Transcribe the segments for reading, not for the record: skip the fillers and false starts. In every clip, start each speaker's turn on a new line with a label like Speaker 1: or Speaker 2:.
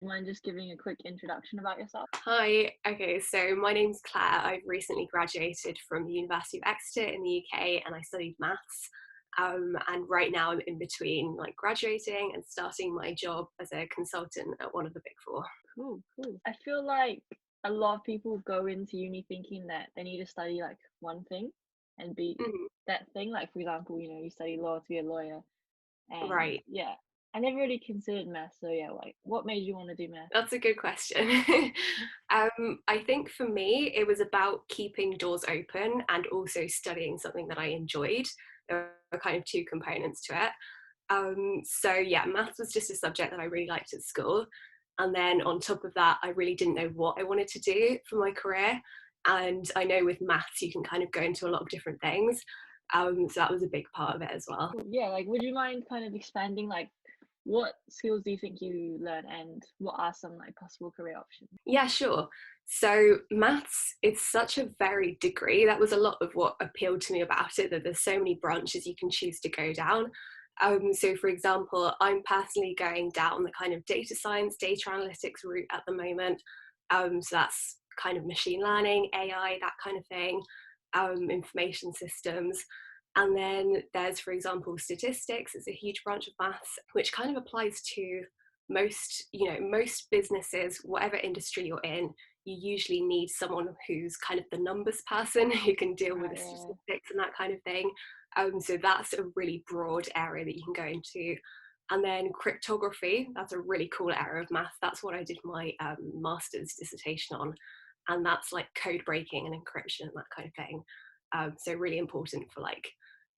Speaker 1: mind just giving a quick introduction about yourself?
Speaker 2: Hi, okay, so my name's Claire. I've recently graduated from the University of Exeter in the UK and I studied maths. And right now I'm in between like graduating and starting my job as a consultant at one of the big four.
Speaker 1: Cool, cool. I feel like a lot of people go into uni thinking that they need to study like one thing and be
Speaker 2: Mhm.
Speaker 1: that thing. Like, for example, you study law to be a lawyer. And
Speaker 2: Right,
Speaker 1: yeah, I never really considered math. So yeah, like, what made you want to do math?
Speaker 2: that's a good question. I think for me, it was about keeping doors open and also studying something that I enjoyed. There were kind of two components to it. So yeah, maths was just a subject that I really liked at school. And then on top of that, I really didn't know what I wanted to do for my career. And I know with maths, you can kind of go into a lot of different things. So that was a big part of it as well.
Speaker 1: Cool. Yeah, like, would you mind kind of expanding, like, what skills do you think you learn and what are some like possible career options?
Speaker 2: Yeah, sure. So maths, it's such a varied degree. That was a lot of what appealed to me about it, that there's so many branches you can choose to go down. So for example, I'm personally going down the kind of data science, data analytics route at the moment. So that's kind of machine learning, AI, that kind of thing, information systems. And then there's, for example, statistics. It's a huge branch of maths, which kind of applies to most businesses, whatever industry you're in, you usually need someone who's kind of the numbers person who can deal with
Speaker 1: Right,
Speaker 2: the
Speaker 1: yeah.
Speaker 2: statistics and that kind of thing. So that's a really broad area that you can go into. And then cryptography, that's a really cool area of math. That's what I did my master's dissertation on. And that's like code breaking and encryption and that kind of thing. So really important for like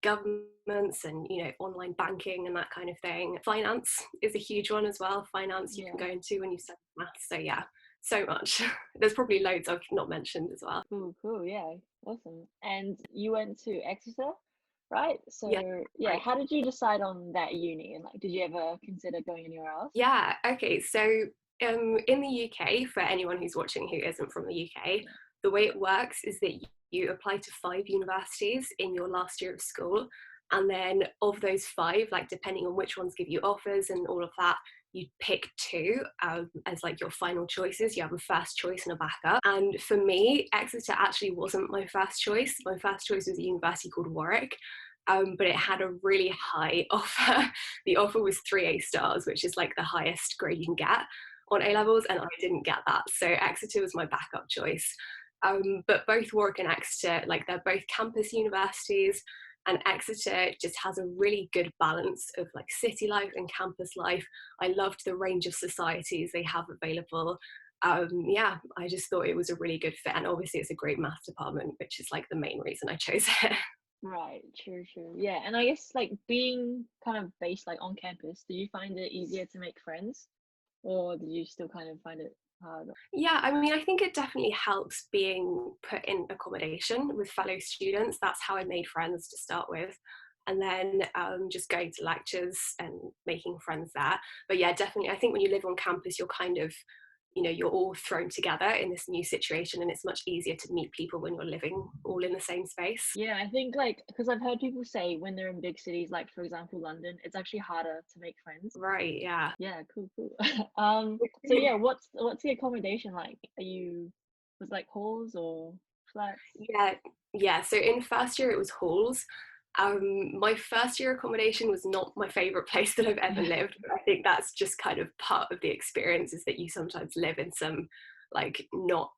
Speaker 2: governments and online banking and that kind of thing. Finance is a huge one as well. Finance you can
Speaker 1: Yeah.
Speaker 2: go into when you study maths. So yeah, so much. There's probably loads I've not mentioned as well.
Speaker 1: Cool, cool. Yeah, awesome. And you went to Exeter, right?
Speaker 2: Yeah,
Speaker 1: So, yeah,
Speaker 2: right.
Speaker 1: how did you decide on that uni? And like, did you ever consider going anywhere else?
Speaker 2: Yeah, okay. So in the UK, for anyone who's watching who isn't from the UK,
Speaker 1: Yeah.
Speaker 2: the way it works is that you apply to 5 universities in your last year of school. And then of those five, like depending on which ones give you offers and all of that, you pick two as like your final choices. You have a first choice and a backup. And for me, Exeter actually wasn't my first choice. My first choice was a university called Warwick. But it had a really high offer. The offer was 3 A stars, which is like the highest grade you can get on A
Speaker 1: Wow.
Speaker 2: levels, and I didn't get that. So Exeter was my backup choice. But both Warwick and Exeter, like they're both campus universities, and Exeter just has a really good balance of like city life and campus life. I loved the range of societies they have available. Yeah, I just thought it was a really good fit, and obviously it's a great math department, which is like the main reason I chose it.
Speaker 1: Right, true, true. Yeah, and I guess like being kind of based like on campus, did you find it easier to make friends, or did you still kind of find it hard?
Speaker 2: Yeah, I mean, I think it definitely helps being put in accommodation with fellow students. That's how I made friends to start with. And then just going to lectures and making friends there. But yeah, definitely, I think when you live on campus, you're kind of, you're all thrown together in this new situation, and it's much easier to meet people when you're living all in the same space.
Speaker 1: Yeah, I think like because I've heard people say when they're in big cities, like for example London, it's actually harder to make friends.
Speaker 2: Right, yeah.
Speaker 1: Yeah, cool, cool. So yeah, what's the accommodation like? Was it like halls or flats?
Speaker 2: Yeah, yeah. So in first year it was halls. My first year accommodation was not my favorite place that I've ever lived. But I think that's just kind of part of the experience is that you sometimes live in some like not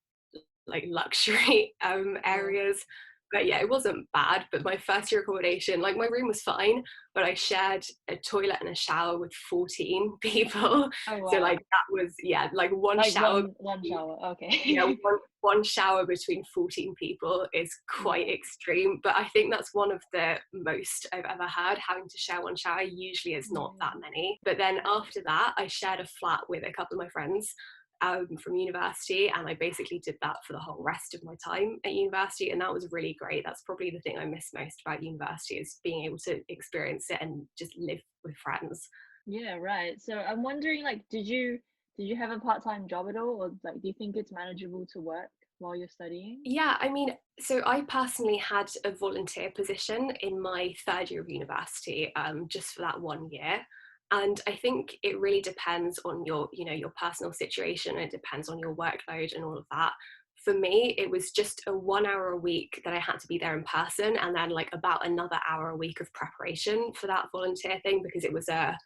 Speaker 2: like luxury
Speaker 1: Yeah.
Speaker 2: areas. But yeah, it wasn't bad. But my first year accommodation, like my room was fine, but I shared a toilet and a shower with 14 people.
Speaker 1: Oh
Speaker 2: So like
Speaker 1: wow.
Speaker 2: that was yeah, like one
Speaker 1: Like
Speaker 2: shower.
Speaker 1: one shower.
Speaker 2: Yeah,
Speaker 1: Okay.
Speaker 2: one shower between 14 people is quite
Speaker 1: Yeah.
Speaker 2: extreme, but I think that's one of the most I've ever had. Having to share one shower usually is not
Speaker 1: Yeah.
Speaker 2: that many. But then after that, I shared a flat with a couple of my friends from university, and I basically did that for the whole rest of my time at university, and that was really great. That's probably the thing I miss most about university is being able to experience it and just live with friends.
Speaker 1: Yeah, right. So I'm wondering, like, did you have a part-time job at all, or like, do you think it's manageable to work while you're studying?
Speaker 2: Yeah, I mean, so I personally had a volunteer position in my third year of university, just for that one year. And I think it really depends on your, you know, your personal situation. It depends on your workload and all of that. For me, it was just a 1 hour a week that I had to be there in person, and then like about another hour a week of preparation for that volunteer thing, because it was a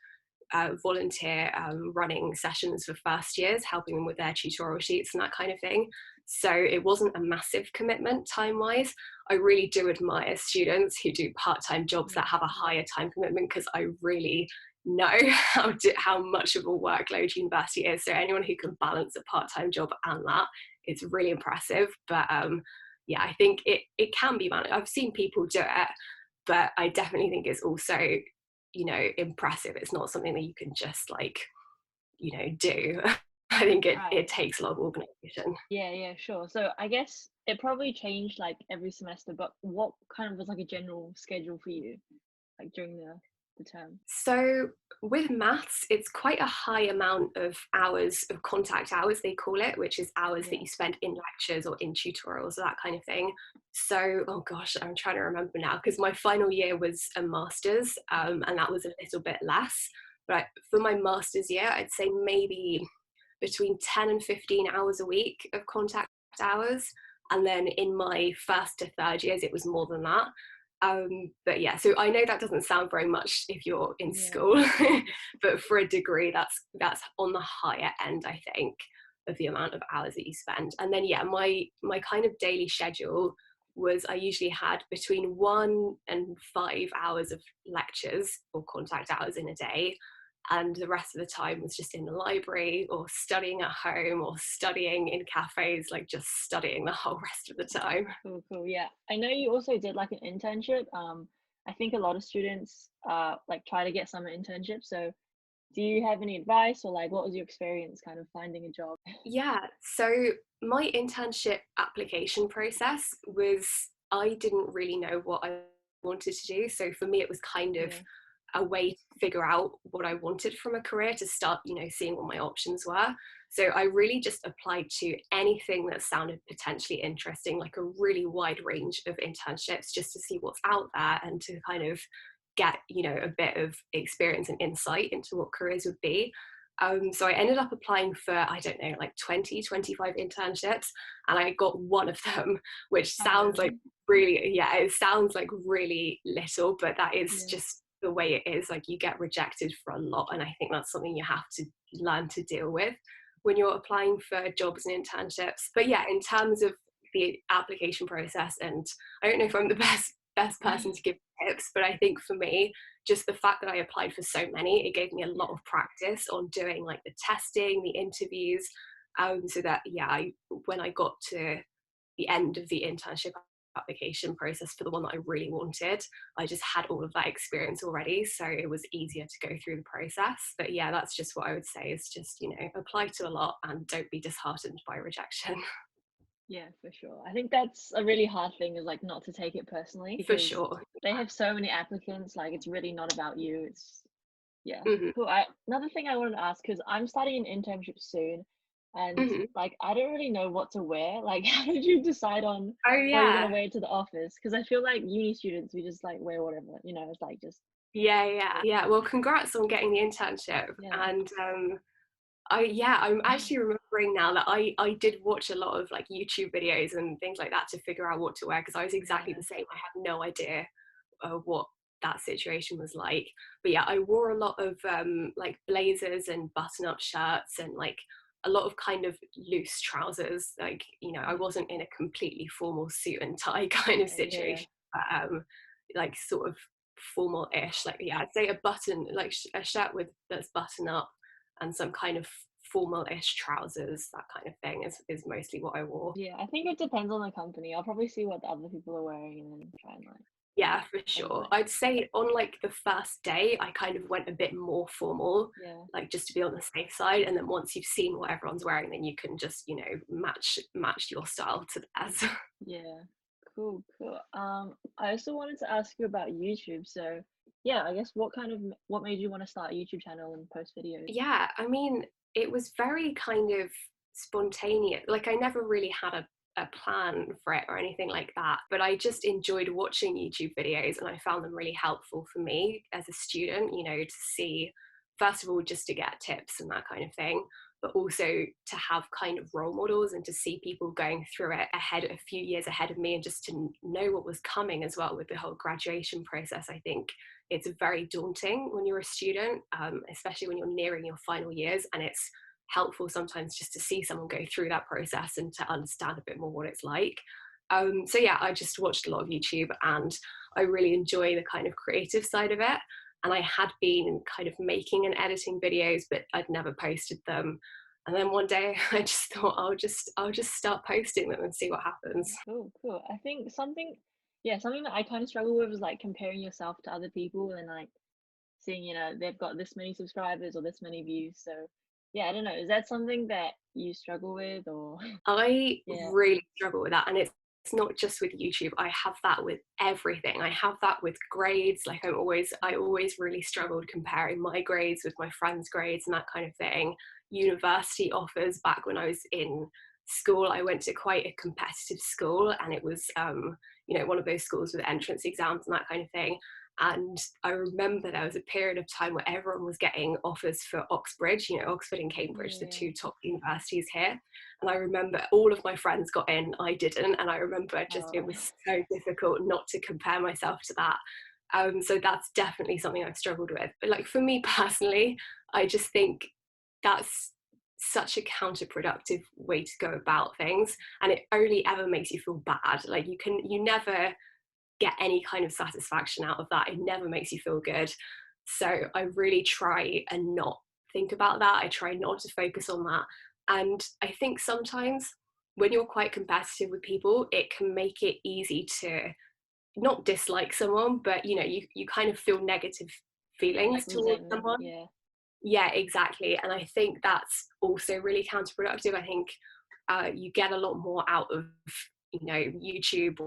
Speaker 2: volunteer running sessions for first years, helping them with their tutorial sheets and that kind of thing. So it wasn't a massive commitment time wise. I really do admire students who do part-time jobs that have a higher time commitment, because I really know how much of a workload university is. So anyone who can balance a part-time job and that, it's really impressive. But yeah, I think it can be managed. I've seen people do it, but I definitely think it's also, you know, impressive. It's not something that you can just like, you know, do. I think it
Speaker 1: Right.
Speaker 2: takes a lot of organization.
Speaker 1: Yeah, yeah, sure. So I guess it probably changed like every semester, but what kind of was like a general schedule for you, like during the term?
Speaker 2: So with maths, it's quite a high amount of hours of contact hours, they call it, which is hours that
Speaker 1: Yeah.
Speaker 2: you spend in lectures or in tutorials, that kind of thing. So, oh gosh, I'm trying to remember now, because my final year was a master's, and that was a little bit less. But for my master's year, I'd say maybe between 10 and 15 hours a week of contact hours. And then in my first to third years, it was more than that. But yeah, so I know that doesn't sound very much if you're in
Speaker 1: Yeah.
Speaker 2: school, but for a degree, that's on the higher end, I think, of the amount of hours that you spend. And then yeah, my kind of daily schedule was I usually had between 1 and 5 hours of lectures or contact hours in a day, and the rest of the time was just in the library or studying at home or studying in cafes, like just studying the whole rest of the time.
Speaker 1: Cool, cool. Yeah. I know you also did like an internship. I think a lot of students like try to get summer internships. So do you have any advice, or like what was your experience kind of finding a job?
Speaker 2: Yeah, so my internship application process was, I didn't really know what I wanted to do. So for me, it was kind of
Speaker 1: Yeah.
Speaker 2: a way to figure out what I wanted from a career, to start, you know, seeing what my options were. So I really just applied to anything that sounded potentially interesting, like a really wide range of internships, just to see what's out there and to kind of get, you know, a bit of experience and insight into what careers would be. So I ended up applying for, I don't know, like 20, 25 internships, and I got one of them, which
Speaker 1: Oh,
Speaker 2: sounds like
Speaker 1: really?
Speaker 2: really, yeah, it sounds like really little, but that is
Speaker 1: Yeah.
Speaker 2: just the way it is. Like you get rejected for a lot, and I think that's something you have to learn to deal with when you're applying for jobs and internships. But yeah, in terms of the application process, and I don't know if I'm the best person to give tips, but I think for me, just the fact that I applied for so many, it gave me a lot
Speaker 1: Yeah.
Speaker 2: of practice on doing like the testing, the interviews, so that yeah, when I got to the end of the internship application process for the one that I really wanted, I just had all of that experience already, so it was easier to go through the process. But yeah, that's just what I would say, is just, you know, apply to a lot and don't be disheartened by rejection.
Speaker 1: Yeah, for sure. I think that's a really hard thing, is like not to take it personally,
Speaker 2: For
Speaker 1: because
Speaker 2: sure.
Speaker 1: they have so many applicants, like it's really not about you. It's yeah.
Speaker 2: Hmm.
Speaker 1: Cool. Another thing I wanted to ask, because I'm starting an internship soon, and
Speaker 2: Hmm.
Speaker 1: like I don't really know what to wear. Like, how did you decide on
Speaker 2: Oh
Speaker 1: what you're gonna
Speaker 2: yeah.
Speaker 1: wear to the office? Because I feel like uni students, we just like wear whatever, it's like just
Speaker 2: Yeah. Well, congrats on getting the internship.
Speaker 1: yeah.
Speaker 2: And I'm actually remembering now that I did watch a lot of like YouTube videos and things like that to figure out what to wear, because I was exactly
Speaker 1: Yeah.
Speaker 2: the same. I had no idea what that situation was like. But yeah, I wore a lot of like blazers and button-up shirts and like a lot of kind of loose trousers. Like, you know, I
Speaker 1: Yeah.
Speaker 2: wasn't in a completely formal suit and tie kind of
Speaker 1: Yeah.
Speaker 2: situation, but like sort of formal-ish. Like yeah, I'd say a button, like a shirt with that's button up, and some kind of formal-ish trousers, that kind of thing is mostly what I wore.
Speaker 1: Yeah. I think it depends on the company. I'll probably see what the other people are wearing and then try and like
Speaker 2: Yeah, for
Speaker 1: follow
Speaker 2: sure.
Speaker 1: it.
Speaker 2: I'd say on like the first day, I kind of went a bit more formal,
Speaker 1: Yeah.
Speaker 2: like just to be on the safe side. And then once you've seen what everyone's wearing, then you can just, you know, match your style to theirs.
Speaker 1: Yeah. Cool, cool. I also wanted to ask you about YouTube. So, yeah, I guess what made you want to start a YouTube channel and post videos?
Speaker 2: Yeah, I mean, it was very kind of spontaneous. Like I never really had a plan for it or anything like that, but I just enjoyed watching YouTube videos, and I found them really helpful for me as a student, you know, to see first of all, just to get tips and that kind of thing, but also to have kind of role models and to see people going through it a few years ahead of me, and just to know what was coming as well with the whole graduation process. I think it's very daunting when you're a student, especially when you're nearing your final years, and it's helpful sometimes just to see someone go through that process and to understand a bit more what it's like. So yeah, I just watched a lot of YouTube, and I really enjoy the kind of creative side of it. And I had been kind of making and editing videos, but I'd never posted them. And then one day I just thought I'll just start posting them and see what happens.
Speaker 1: Cool, cool. I think something that I kind of struggle with is like comparing yourself to other people and like seeing, they've got this many subscribers or this many views. So yeah, I don't know. Is that something that you struggle with or
Speaker 2: I
Speaker 1: yeah.
Speaker 2: really struggle with that, and it's not just with YouTube. I have that with everything. I have that with grades. Like I always really struggled comparing my grades with my friends' grades and that kind of thing. University offers, back when I was in school, I went to quite a competitive school, and it was one of those schools with entrance exams and that kind of thing. And I remember there was a period of time where everyone was getting offers for Oxbridge, Oxford and Cambridge, the
Speaker 1: Yeah.
Speaker 2: two top universities here. And I remember all of my friends got in, I didn't. And I remember it
Speaker 1: Oh,
Speaker 2: was so difficult not to compare myself to that. So that's definitely something I've struggled with. But like for me personally, I just think that's such a counterproductive way to go about things. And it only ever makes you feel bad. Like you never get any kind of satisfaction out of that. It never makes you feel good. So I really try and not think about that. I try not to focus on that. And I think sometimes when you're quite competitive with people, it can make it easy to not dislike someone, but you kind of feel negative
Speaker 1: like
Speaker 2: feelings towards
Speaker 1: resentment.
Speaker 2: someone.
Speaker 1: Yeah.
Speaker 2: Yeah, exactly. And I think that's also really counterproductive. I think you get a lot more out of YouTube,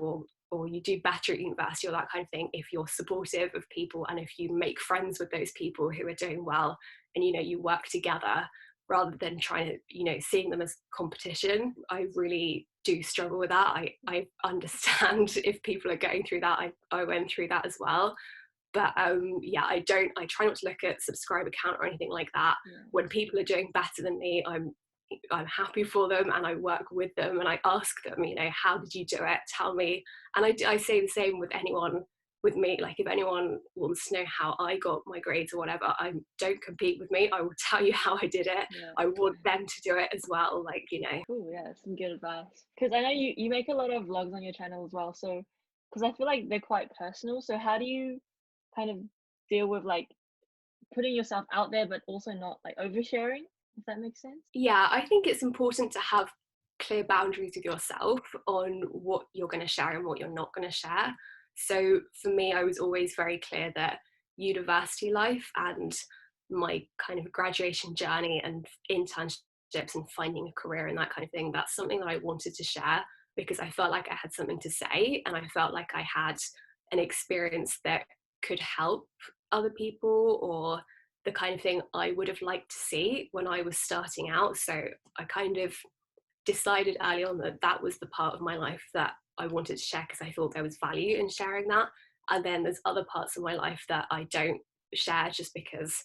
Speaker 2: or you do better at university or that kind of thing if you're supportive of people, and if you make friends with those people who are doing well, and you work together rather than trying to seeing them as competition. I really do struggle with that. I understand if people are going through that. I went through that as well. But yeah, I try not to look at subscriber count or anything like that.
Speaker 1: Yeah.
Speaker 2: When people are doing better than me, I'm happy for them, and I work with them, and I ask them, how did you do it? Tell me. And I say the same with anyone with me. Like if anyone wants to know how I got my grades or whatever, I don't compete with me. I will tell you how I did it.
Speaker 1: Yeah.
Speaker 2: I want them to do it as well.
Speaker 1: Cool. Yeah, that's some good advice. Because I know you make a lot of vlogs on your channel as well. So, because I feel like they're quite personal. So how do you kind of deal with like putting yourself out there, but also not like oversharing, if that makes sense?
Speaker 2: Yeah, I think it's important to have clear boundaries with yourself on what you're going to share and what you're not going to share. So for me, I was always very clear that university life and my kind of graduation journey and internships and finding a career and that kind of thing, that's something that I wanted to share, because I felt like I had something to say, and I felt like I had an experience that could help other people, or the kind of thing I would have liked to see when I was starting out. So I kind of decided early on that that was the part of my life that I wanted to share, because I thought there was value in sharing that. And then there's other parts of my life that I don't share, just because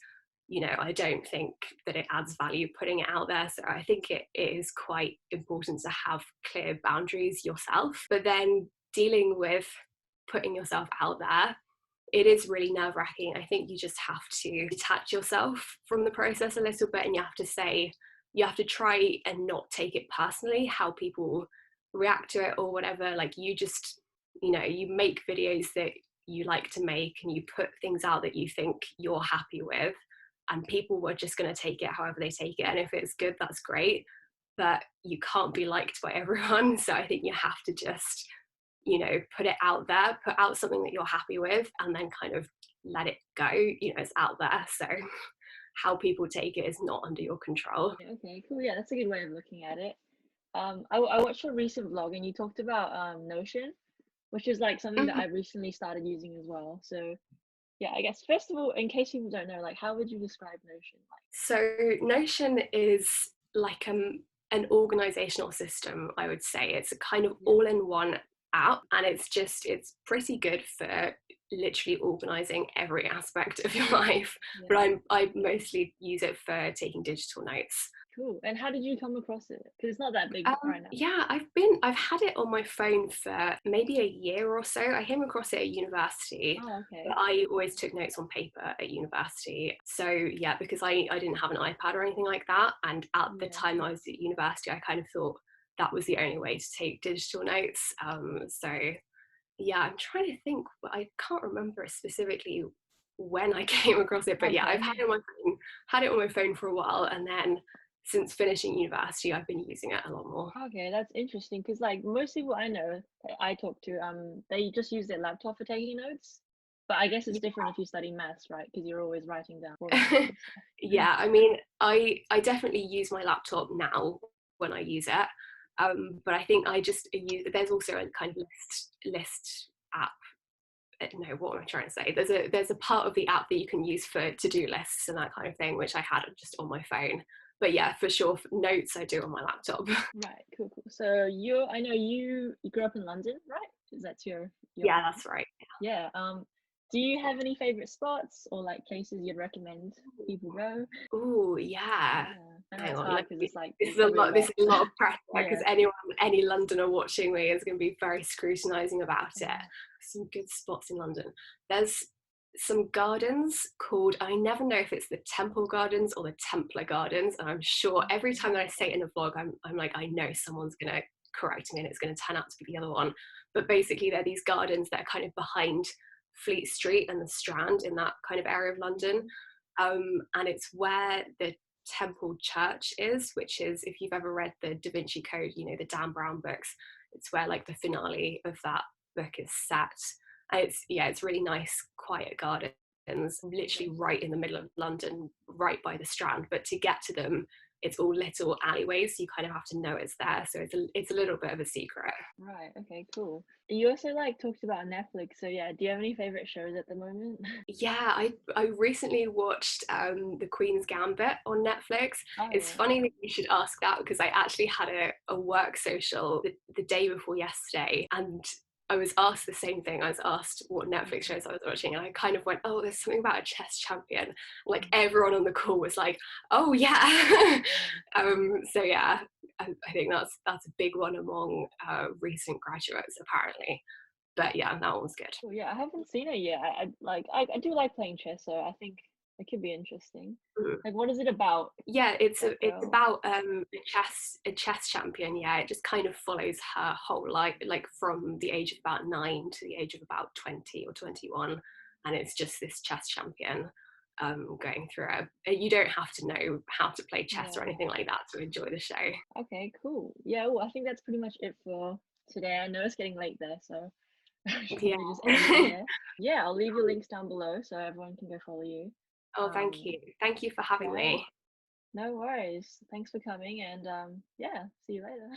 Speaker 2: I don't think that it adds value putting it out there. So I think it is quite important to have clear boundaries yourself. But then dealing with putting yourself out there, it is really nerve-wracking. I think you just have to detach yourself from the process a little bit, and you have to try and not take it personally how people react to it or whatever. Like you just you make videos that you like to make, and you put things out that you think you're happy with, and people were just going to take it however they take it, and if it's good, that's great, but you can't be liked by everyone. So I think you have to just put it out there, put out something that you're happy with, and then kind of let it go. It's out there. So how people take it is not under your control.
Speaker 1: Okay, cool. Yeah, that's a good way of looking at it. I watched your recent vlog and you talked about Notion, which is like something that
Speaker 2: Mhm.
Speaker 1: I recently started using as well. So yeah, I guess first of all, in case people don't know, like how would you describe Notion?
Speaker 2: So Notion is like an organizational system, I would say. It's a kind of
Speaker 1: Yeah.
Speaker 2: all-in-one app, and it's pretty good for literally organizing every aspect of your life. But
Speaker 1: Yeah.
Speaker 2: I mostly use it for taking digital notes.
Speaker 1: Cool. And how did you come across it? Because it's not that big right now.
Speaker 2: Yeah, I've had it on my phone for maybe a year or so. I came across it at university,
Speaker 1: Oh,
Speaker 2: but
Speaker 1: okay.
Speaker 2: I always took notes on paper at university. So yeah, because I didn't have an iPad or anything like that, and at the
Speaker 1: Yeah.
Speaker 2: time I was at university, I kind of thought that was the only way to take digital notes. So yeah, I'm trying to think, but I can't remember specifically when I came across it. But yeah, I've
Speaker 1: Okay.
Speaker 2: had it on my phone for a while, and then since finishing university, I've been using it a lot more.
Speaker 1: Okay, that's interesting because like most people I know that I talk to, they just use their laptop for taking notes. But I guess it's different if you study maths, right? Because you're always writing down formulas
Speaker 2: Yeah.
Speaker 1: and stuff.
Speaker 2: Yeah, I mean, I definitely use my laptop now when I use it. But I think I just use. There's also a kind of list app. No, what am I trying to say? There's a part of the app that you can use for to-do lists and that kind of thing, which I had just on my phone. But yeah, for sure, for notes I do on my laptop.
Speaker 1: Right, cool, cool. So I know you grew up in London, right? Is that your
Speaker 2: Yeah,
Speaker 1: home?
Speaker 2: that's right.
Speaker 1: Yeah. Do you have any favorite spots or like places you'd recommend people go?
Speaker 2: Oh yeah.
Speaker 1: Yeah, I know
Speaker 2: Hang
Speaker 1: it's
Speaker 2: on.
Speaker 1: hard because it's like
Speaker 2: This is a
Speaker 1: probably a
Speaker 2: lot. This
Speaker 1: lot.
Speaker 2: is a lot of pressure because
Speaker 1: Yeah.
Speaker 2: any Londoner watching me is going to be very scrutinising about it.
Speaker 1: Yeah.
Speaker 2: Some good spots in London. There's some gardens called. I never know if it's the Temple Gardens or the Templar Gardens, and I'm sure every
Speaker 1: Okay.
Speaker 2: time that I say it in a vlog, I'm like, I know someone's going to correct me and it's going to turn out to be the other one. But basically, they're these gardens that are kind of behind Fleet Street and the Strand in that kind of area of London.
Speaker 1: Mhm.
Speaker 2: And it's where the Temple Church is, which is, if you've ever read the Da Vinci Code, you know, the Dan Brown books, it's where like the finale of that book is set. And it's really nice, quiet gardens, literally
Speaker 1: Nice.
Speaker 2: right in the middle of London, right by the Strand. But to get to them, it's all little alleyways, so you kind of have to know it's there. So it's a little bit of a secret.
Speaker 1: Right. Okay. Cool. You also like talked about Netflix, so yeah. Do you have any favorite shows at the moment?
Speaker 2: Yeah, I recently watched The Queen's Gambit on Netflix.
Speaker 1: Oh
Speaker 2: It's
Speaker 1: yeah.
Speaker 2: funny that you should ask that because I actually had a work social the day before yesterday, and I was asked the same thing. I was asked what Netflix
Speaker 1: Yeah.
Speaker 2: shows I was watching, and I kind of went, "Oh, there's something about a chess champion." Like
Speaker 1: Mhm.
Speaker 2: everyone on the call was like, "Oh yeah." So yeah, I think that's a big one among recent graduates apparently. But yeah, that one was good.
Speaker 1: Cool. Yeah, I haven't seen it yet. I do like playing chess, so I think it could be interesting.
Speaker 2: Mm.
Speaker 1: Like, what is it about
Speaker 2: Yeah,
Speaker 1: that
Speaker 2: it's
Speaker 1: girl?
Speaker 2: about a chess champion. Yeah, it just kind of follows her whole life, like from the age of about 9 to the age of about 20 or 21, and it's just this chess champion going through it. You don't have to know how to play chess or
Speaker 1: Yeah.
Speaker 2: anything like that to enjoy the show.
Speaker 1: Okay. Cool. Yeah. Well, I think that's pretty much it for today. I know it's getting late there, so I should
Speaker 2: Yeah.
Speaker 1: probably just end it here. Yeah, I'll leave your links down below so everyone can go follow you.
Speaker 2: Oh, thank
Speaker 1: Um,
Speaker 2: you. Thank you for having
Speaker 1: yeah,
Speaker 2: me.
Speaker 1: no worries. Thanks for coming and yeah, see you later.